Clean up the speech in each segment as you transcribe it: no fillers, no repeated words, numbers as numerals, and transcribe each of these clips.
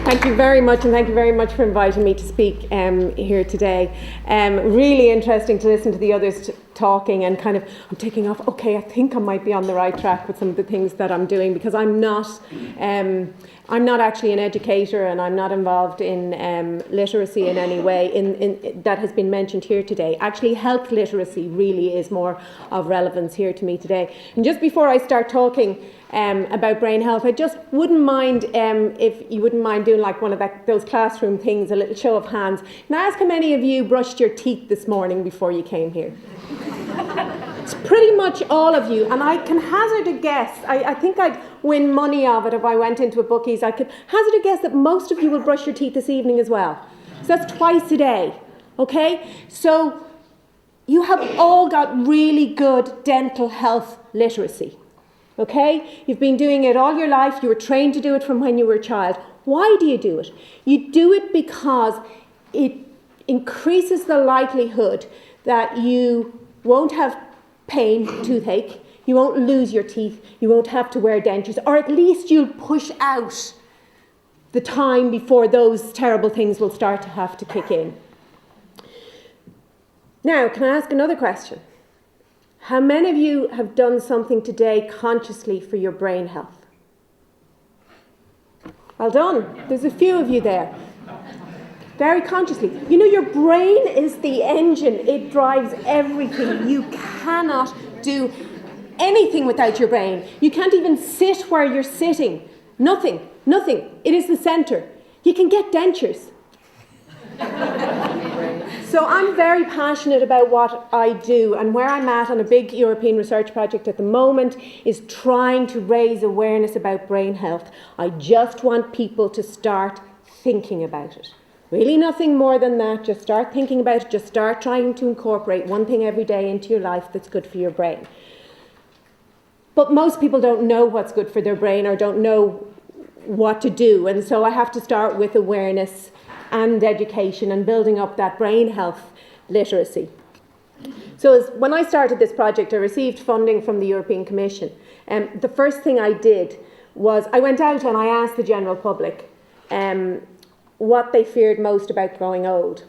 Thank you very much, and thank you very much for inviting me to speak here today. Really interesting to listen to the others talking, and kind of, I'm taking off, okay, I think I might be on the right track with some of the things that I'm doing, because I'm not actually an educator, and I'm not involved in literacy in any way in that has been mentioned here today. Actually, health literacy really is more of relevance here to me today. And just before I start talking about brain health, I just wouldn't mind if you wouldn't mind doing like one of those classroom things, a little show of hands. Can I ask how many of you brushed your teeth this morning before you came here? It's pretty much all of you, and I can hazard a guess, I think I'd win money of it if I went into a bookies, I could hazard a guess that most of you will brush your teeth this evening as well. So that's twice a day, okay? So you have all got really good dental health literacy. Okay? You've been doing it all your life. You were trained to do it from when you were a child. Why do you do it? You do it because it increases the likelihood that you won't have pain, toothache, you won't lose your teeth, you won't have to wear dentures, or at least you'll push out the time before those terrible things will start to have to kick in. Now, can I ask another question? How many of you have done something today consciously for your brain health? Well done. There's a few of you there. Very consciously. You know, your brain is the engine. It drives everything. You cannot do anything without your brain. You can't even sit where you're sitting. Nothing. It is the centre. You can get dentures. So I'm very passionate about what I do, and where I'm at on a big European research project at the moment is trying to raise awareness about brain health. I just want people to start thinking about it. Really nothing more than that. Just start thinking about it. Just start trying to incorporate one thing every day into your life that's good for your brain. But most people don't know what's good for their brain, or don't know what to do, and so I have to start with awareness and education and building up that brain health literacy. So when I started this project, I received funding from the European Commission. The first thing I did was I went out and I asked the general public what they feared most about growing old.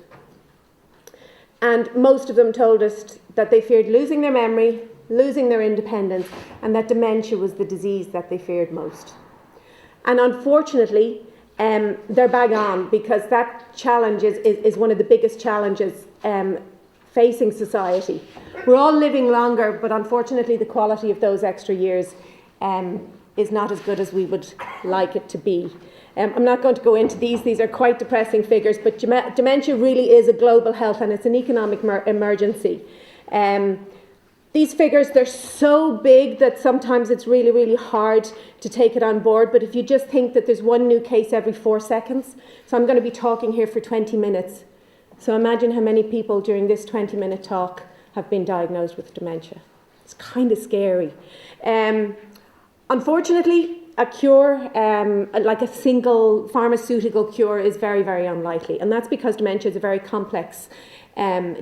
And most of them told us that they feared losing their memory, losing their independence, and that dementia was the disease that they feared most. And unfortunately, they're bang on, because that challenge is one of the biggest challenges facing society. We're all living longer, but unfortunately the quality of those extra years is not as good as we would like it to be. I'm not going to go into these are quite depressing figures, but dementia really is a global health, and it's an economic emergency. These figures, they're so big that sometimes it's really, really hard to take it on board. But if you just think that there's one new case every 4 seconds, so I'm going to be talking here for 20 minutes. So imagine how many people during this 20-minute talk have been diagnosed with dementia. It's kind of scary. Unfortunately, a cure, like a single pharmaceutical cure, is very, very unlikely. And that's because dementia is a very complex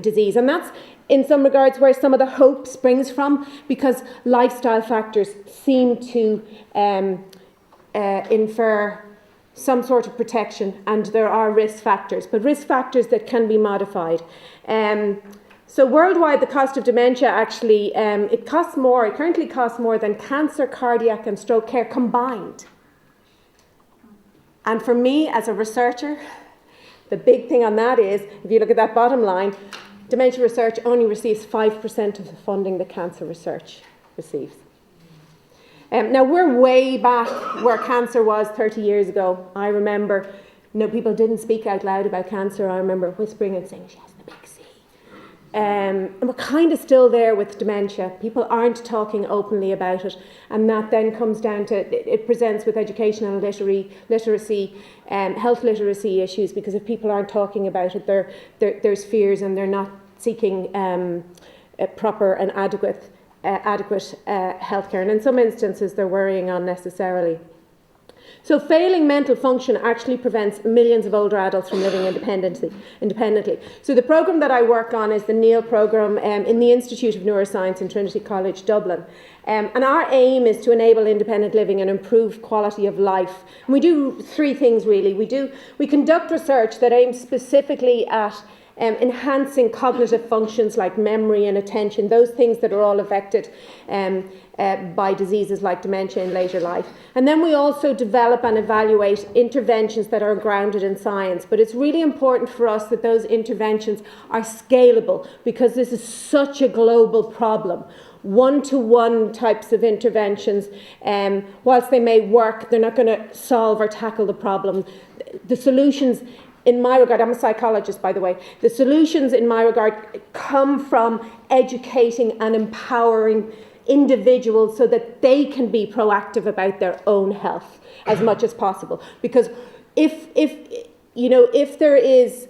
disease. And that's, in some regards, where some of the hope springs from, because lifestyle factors seem to infer some sort of protection, and there are risk factors, but risk factors that can be modified. So worldwide, the cost of dementia actually, it currently costs more than cancer, cardiac and stroke care combined. And for me, as a researcher, the big thing on that is, if you look at that bottom line, dementia research only receives 5% of the funding that cancer research receives. Now, we're way back where cancer was 30 years ago. I remember, people didn't speak out loud about cancer. I remember whispering and saying, she has the big C. And we're kind of still there with dementia. People aren't talking openly about it. And that then comes down to, it presents with educational literacy, health literacy issues, because if people aren't talking about it, there's fears, and they're not seeking proper and adequate healthcare. And in some instances, they're worrying unnecessarily. So failing mental function actually prevents millions of older adults from living independently. So the programme that I work on is the NEIL programme in the Institute of Neuroscience in Trinity College, Dublin. And our aim is to enable independent living and improve quality of life. And we do three things really. We conduct research that aims specifically at enhancing cognitive functions like memory and attention, those things that are all affected by diseases like dementia in later life. And then we also develop and evaluate interventions that are grounded in science. But it's really important for us that those interventions are scalable, because this is such a global problem. One-to-one types of interventions, whilst they may work, they're not going to solve or tackle the problem. The solutions, in my regard, I'm a psychologist, by the way, the solutions in my regard come from educating and empowering individuals so that they can be proactive about their own health as much as possible. Because if there is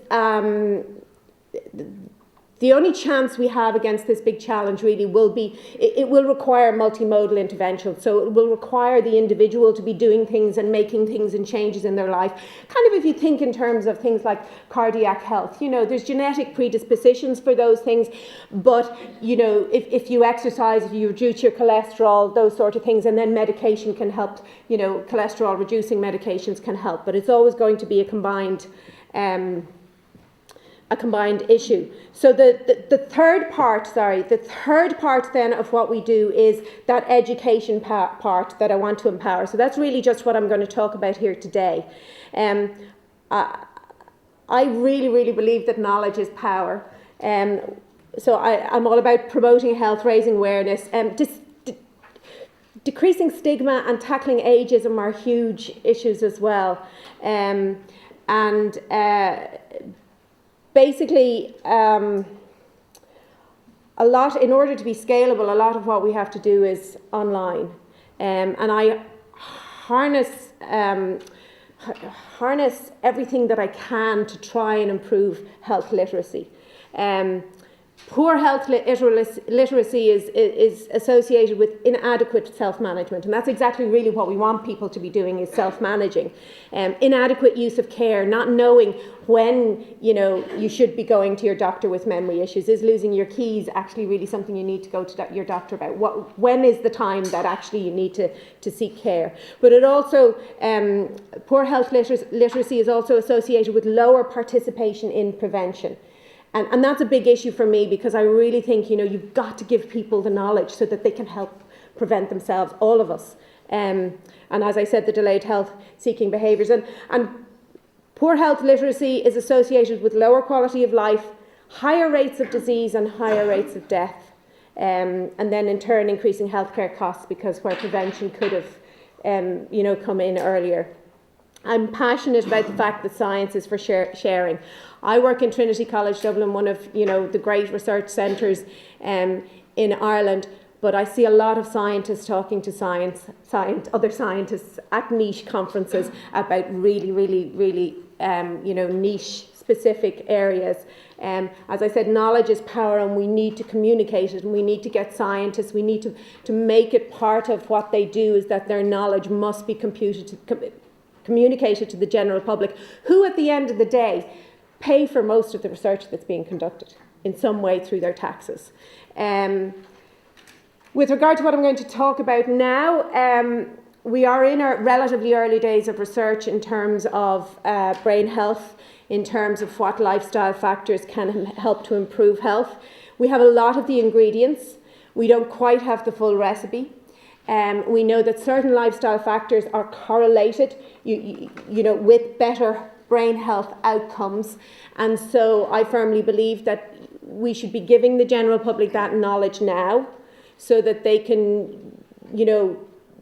the only chance we have against this big challenge really will be, it will require multimodal intervention. So it will require the individual to be doing things and making things and changes in their life. Kind of if you think in terms of things like cardiac health, there's genetic predispositions for those things, but, if you exercise, if you reduce your cholesterol, those sort of things, and then medication can help, cholesterol reducing medications can help, but it's always going to be a combined issue. So the third part then of what we do is that education part that I want to empower. So that's really just what I'm going to talk about here today. I really, really believe that knowledge is power. So I'm all about promoting health, raising awareness, decreasing stigma and tackling ageism are huge issues as well. Basically, in order to be scalable, a lot of what we have to do is online. And I harness everything that I can to try and improve health literacy. Poor health literacy is associated with inadequate self-management, and that's exactly really what we want people to be doing, is self-managing. Inadequate use of care, not knowing when you should be going to your doctor with memory issues. Is losing your keys actually really something you need to go to your doctor about? When is the time that actually you need to seek care? But it also, poor health literacy is also associated with lower participation in prevention. And that's a big issue for me, because I really think, you've got to give people the knowledge so that they can help prevent themselves, all of us. And as I said, the delayed health-seeking behaviours. And poor health literacy is associated with lower quality of life, higher rates of disease and higher rates of death. And then in turn increasing healthcare costs, because where prevention could have, come in earlier. I'm passionate about the fact that science is for sharing. I work in Trinity College Dublin, one of the great research centres in Ireland, but I see a lot of scientists talking to other scientists at niche conferences about really, really, really niche specific areas. As I said, knowledge is power, and we need to communicate it, and we need to get scientists, we need to make it part of what they do, is that their knowledge must be communicated to the general public, who at the end of the day pay for most of the research that's being conducted in some way through their taxes. With regard to what I'm going to talk about now, we are in our relatively early days of research in terms of brain health, in terms of what lifestyle factors can help to improve health. We have a lot of the ingredients. We don't quite have the full recipe. We know that certain lifestyle factors are correlated, with better brain health outcomes, and so I firmly believe that we should be giving the general public that knowledge now, so that they can,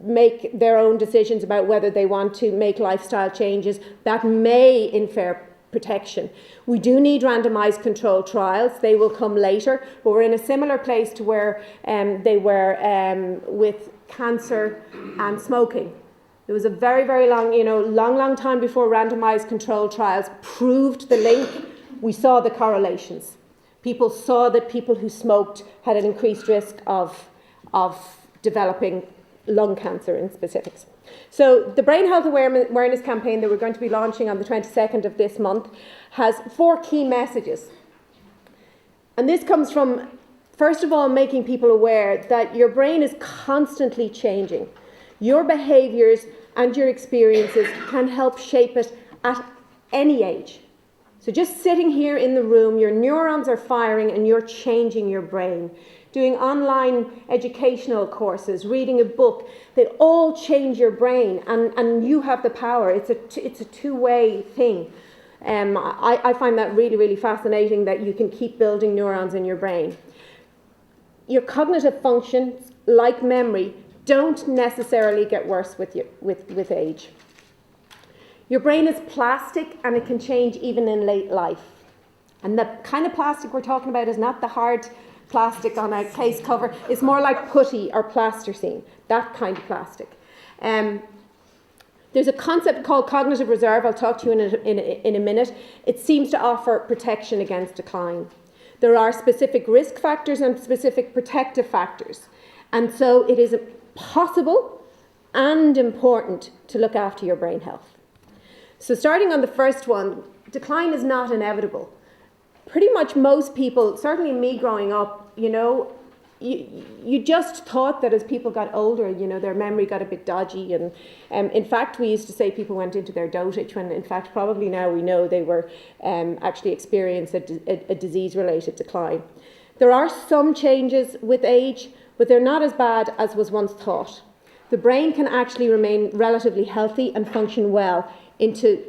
make their own decisions about whether they want to make lifestyle changes that may infer protection. We do need randomised controlled trials. They will come later, but we're in a similar place to where they were with cancer and smoking. There was a very, very long time before randomised controlled trials proved the link. We saw the correlations. People saw that people who smoked had an increased risk of developing lung cancer in specifics. So the Brain Health Awareness campaign that we're going to be launching on the 22nd of this month has 4 key messages. And this comes from, first of all, making people aware that your brain is constantly changing. Your behaviours and your experiences can help shape it at any age. So just sitting here in the room, your neurons are firing and you're changing your brain. Doing online educational courses, reading a book, they all change your brain, and you have the power. It's a two-way thing. I find that really, really fascinating, that you can keep building neurons in your brain. Your cognitive functions, like memory, don't necessarily get worse with age. Your brain is plastic and it can change even in late life. And the kind of plastic we're talking about is not the hard plastic on a case cover. It's more like putty or plasticine, that kind of plastic. There's a concept called cognitive reserve. I'll talk to you in a minute. It seems to offer protection against decline. There are specific risk factors and specific protective factors. And so it is possible and important to look after your brain health. So starting on the first one, decline is not inevitable. Pretty much most people, certainly me growing up, you just thought that as people got older, their memory got a bit dodgy. And in fact, we used to say people went into their dotage, when in fact probably now we know they were actually experiencing a disease-related decline. There are some changes with age, but they're not as bad as was once thought. The brain can actually remain relatively healthy and function well into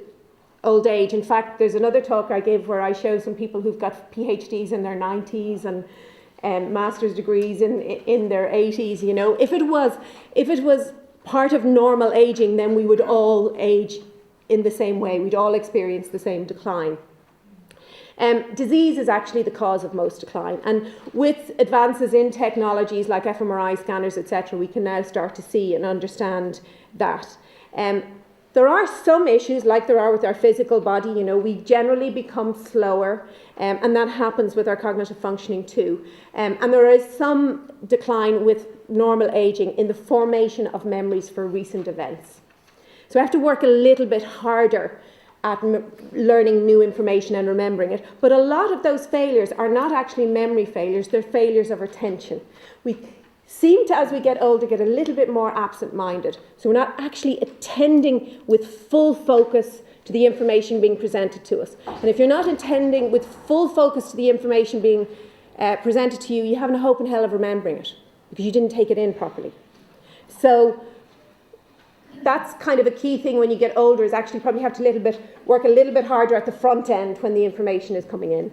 old age. In fact, there's another talk I gave where I showed some people who've got PhDs in their 90s and master's degrees in their 80s. If it was part of normal aging, then we would all age in the same way. We'd all experience the same decline. Disease is actually the cause of most decline, and with advances in technologies like fMRI scanners, etc., we can now start to see and understand that. There are some issues, like there are with our physical body. We generally become slower, and that happens with our cognitive functioning too. And there is some decline with normal aging in the formation of memories for recent events. So we have to work a little bit harder at learning new information and remembering it. But a lot of those failures are not actually memory failures, they're failures of attention. We seem to, as we get older, get a little bit more absent-minded. So we're not actually attending with full focus to the information being presented to us. And if you're not attending with full focus to the information being presented to you, you haven't a hope in hell of remembering it, because you didn't take it in properly. So that's kind of a key thing when you get older, is actually probably have to work a little bit harder at the front end when the information is coming in.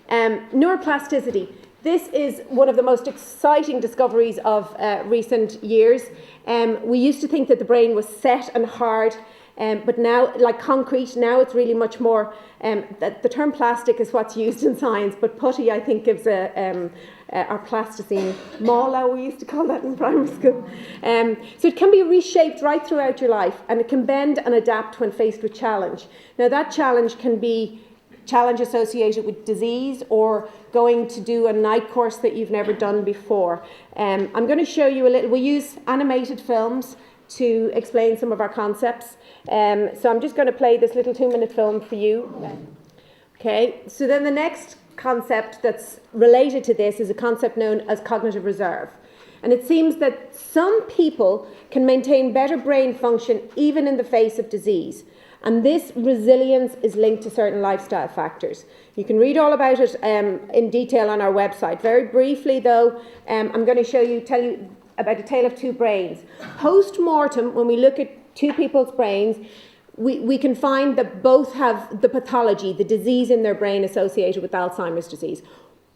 Neuroplasticity. This is one of the most exciting discoveries of recent years. We used to think that the brain was set and hard, but now, like concrete, now it's really much more, the term plastic is what's used in science, but putty, I think, gives our plasticine mala, we used to call that in primary school. So it can be reshaped right throughout your life, and it can bend and adapt when faced with challenge. Now that challenge can be challenge associated with disease, or going to do a night course that you've never done before. I'm going to show you a little. We use animated films to explain some of our concepts. So I'm just going to play this little 2-minute film for you. Okay, so then the next concept that's related to this is a concept known as cognitive reserve. And it seems that some people can maintain better brain function even in the face of disease. And this resilience is linked to certain lifestyle factors. You can read all about it in detail on our website. Very briefly, though, I'm going to tell you about a tale of two brains. Post-mortem, when we look at two people's brains, we can find that both have the pathology, the disease in their brain associated with Alzheimer's disease.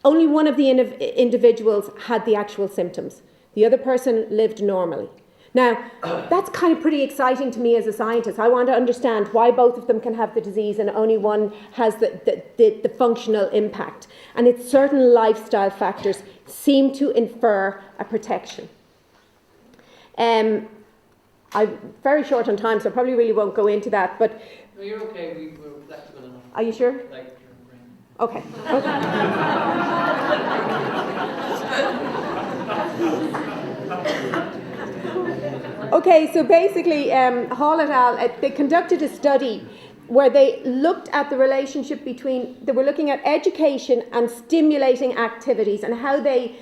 Only one of the individuals had the actual symptoms. The other person lived normally. Now, that's kind of pretty exciting to me as a scientist. I want to understand why both of them can have the disease and only one has the functional impact. And it's certain lifestyle factors seem to infer a protection. I'm very short on time, so I probably really won't go into that. But no, you're okay. We're flexible enough. Are you sure? Like your brain. Okay. Okay. Okay, so basically, Hall et al., they conducted a study where they looked at the relationship between, they were looking at education and stimulating activities and how they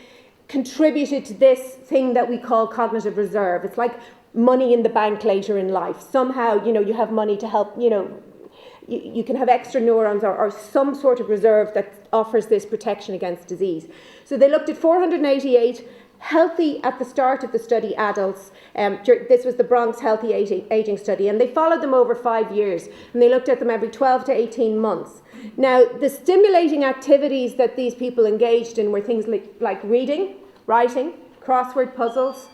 contributed to this thing that we call cognitive reserve. It's like money in the bank later in life. Somehow, you have money to help, you can have extra neurons or some sort of reserve that offers this protection against disease. So they looked at 488 healthy at the start of the study adults. This was the Bronx Healthy Aging Study, and they followed them over 5 years, and they looked at them every 12 to 18 months. Now, the stimulating activities that these people engaged in were things like reading, writing, crossword puzzles,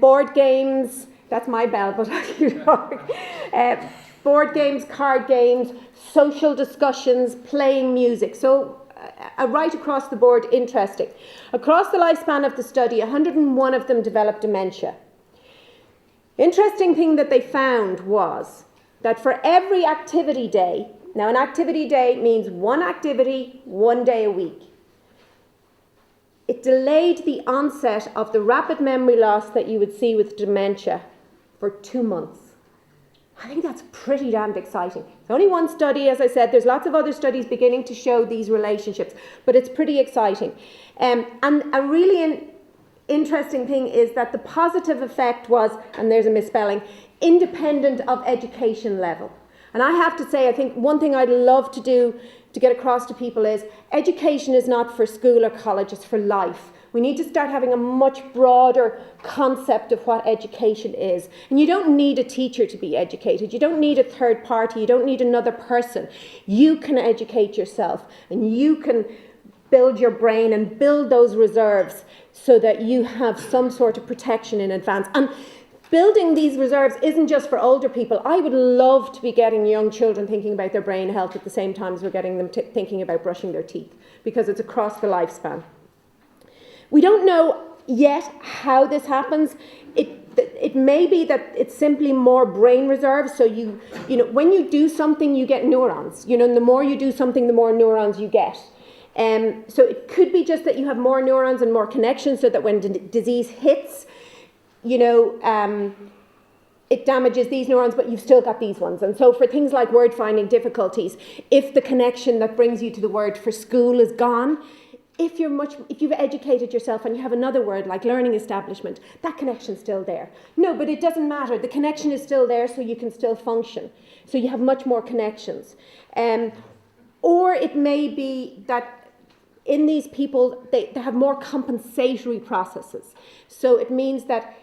board games. That's my bell, but board games, card games, social discussions, playing music. So right across the board, interesting. Across the lifespan of the study, 101 of them developed dementia. Interesting thing that they found was that for every activity day, now an activity day means one activity, 1 day a week, it delayed the onset of the rapid memory loss that you would see with dementia for 2 months. I think that's pretty damned exciting. It's only one study, as I said. There's lots of other studies beginning to show these relationships, but it's pretty exciting. And a really interesting thing is that the positive effect was, and there's a misspelling, independent of education level. And I have to say, I think one thing I'd love to do to get across to people is education is not for school or college, it's for life. We need to start having a much broader concept of what education is. And you don't need a teacher to be educated. You don't need a third party. You don't need another person. You can educate yourself, and you can build your brain and build those reserves so that you have some sort of protection in advance. And building these reserves isn't just for older people. I would love to be getting young children thinking about their brain health at the same time as we're getting them thinking about brushing their teeth, because it's across the lifespan. We don't know yet how this happens. It may be that it's simply more brain reserves. So when you do something, you get neurons. And the more you do something, the more neurons you get. So it could be just that you have more neurons and more connections, so that when disease hits, it damages these neurons, but you've still got these ones. And so for things like word finding difficulties, if the connection that brings you to the word for school is gone, if you've educated yourself and you have another word like learning establishment, that connection's still there. No, but it doesn't matter. The connection is still there, so you can still function. So you have much more connections. Or it may be that in these people, they have more compensatory processes. So it means that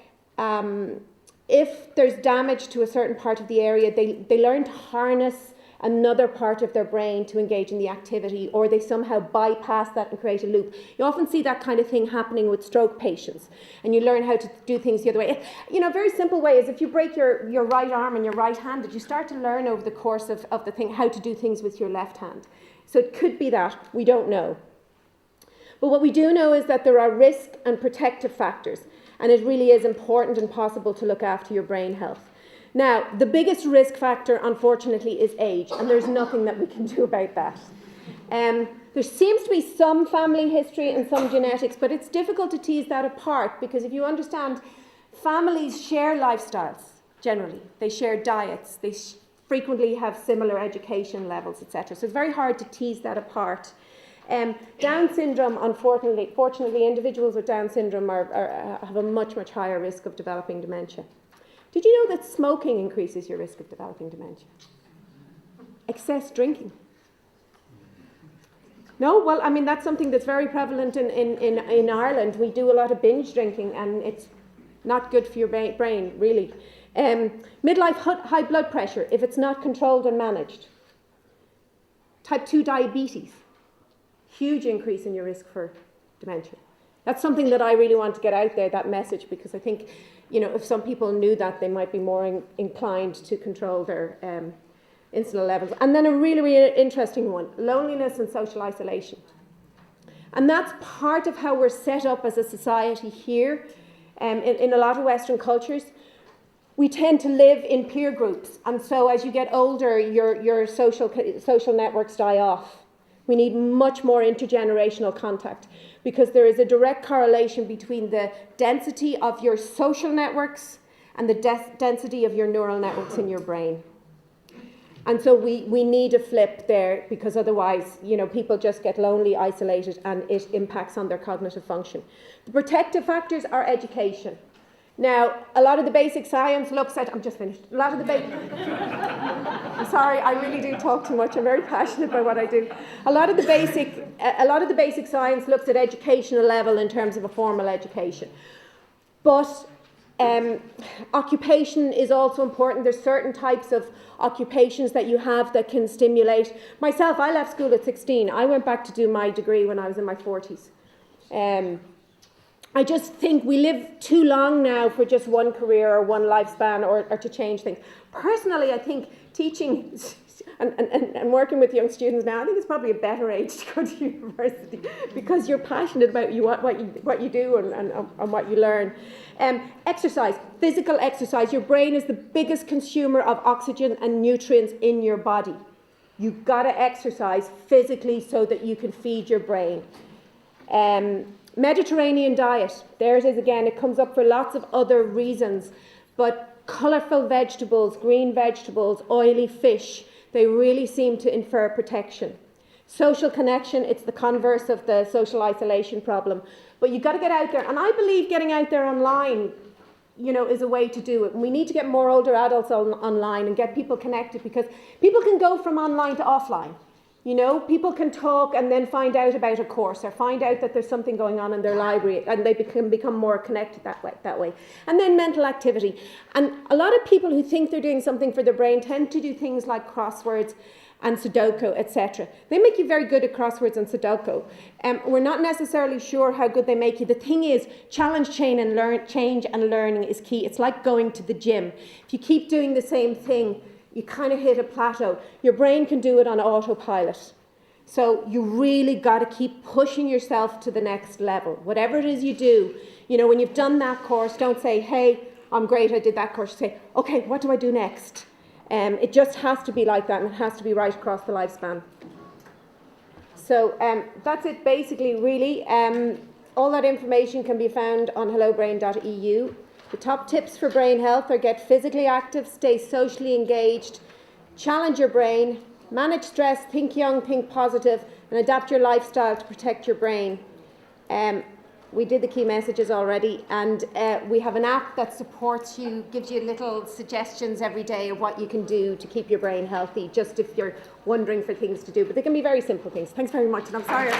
if there's damage to a certain part of the area, they learn to harness another part of their brain to engage in the activity, or they somehow bypass that and create a loop. You often see that kind of thing happening with stroke patients, and you learn how to do things the other way. A very simple way is if you break your right arm and you're right-handed, you start to learn over the course of the thing how to do things with your left hand. So it could be that, we don't know. But what we do know is that there are risk and protective factors, and it really is important and possible to look after your brain health. Now, the biggest risk factor, unfortunately, is age, and there's nothing that we can do about that. There seems to be some family history and some genetics, but it's difficult to tease that apart, because if you understand, families share lifestyles, generally. They share diets. They frequently have similar education levels, etc. So it's very hard to tease that apart. Down syndrome, fortunately, individuals with Down syndrome have a much, much higher risk of developing dementia. Did you know that smoking increases your risk of developing dementia? Excess drinking. No? Well, that's something that's very prevalent in Ireland. We do a lot of binge drinking, and it's not good for your brain, really. Midlife high blood pressure, if it's not controlled and managed. Type 2 diabetes. Huge increase in your risk for dementia. That's something that I really want to get out there, that message, because I think, if some people knew that, they might be more inclined to control their insulin levels. And then a really, really interesting one, loneliness and social isolation. And that's part of how we're set up as a society here. In a lot of Western cultures, we tend to live in peer groups. And so as you get older, your social networks die off. We need much more intergenerational contact, because there is a direct correlation between the density of your social networks and the density of your neural networks in your brain. And so we need a flip there, because otherwise, people just get lonely, isolated, and it impacts on their cognitive function. The protective factors are education. Now, a lot of the basic science looks at, I'm just finished, I'm sorry, I really do talk too much, I'm very passionate about what I do. A lot of the basic science looks at educational level in terms of a formal education. But occupation is also important. There's certain types of occupations that you have that can stimulate. Myself, I left school at 16. I went back to do my degree when I was in my 40s. I just think we live too long now for just one career or one lifespan or to change things. Personally, I think teaching and working with young students now, I think it's probably a better age to go to university, because you're passionate about what you do and what you learn. Exercise, physical exercise. Your brain is the biggest consumer of oxygen and nutrients in your body. You've got to exercise physically so that you can feed your brain. Mediterranean diet, there it is again. It comes up for lots of other reasons, but colourful vegetables, green vegetables, oily fish, they really seem to infer protection. Social connection, it's the converse of the social isolation problem. But you've got to get out there. And I believe getting out there online, is a way to do it. And we need to get more older adults online and get people connected, because people can go from online to offline. People can talk and then find out about a course or find out that there's something going on in their library, and they can become more connected that way. And then mental activity. And a lot of people who think they're doing something for their brain tend to do things like crosswords and Sudoku, etc. They make you very good at crosswords and Sudoku. We're not necessarily sure how good they make you. The thing is, change and learning is key. It's like going to the gym. If you keep doing the same thing, you kind of hit a plateau. Your brain can do it on autopilot. So you really got to keep pushing yourself to the next level. Whatever it is you do, when you've done that course, don't say, hey, I'm great, I did that course. Say, okay, what do I do next? It just has to be like that, and it has to be right across the lifespan. So that's it basically, really. All that information can be found on hellobrain.eu. The top tips for brain health are: get physically active, stay socially engaged, challenge your brain, manage stress, think young, think positive, and adapt your lifestyle to protect your brain. We did the key messages already, and we have an app that supports you, gives you little suggestions every day of what you can do to keep your brain healthy, just if you're wondering for things to do. But they can be very simple things. Thanks very much, and I'm sorry.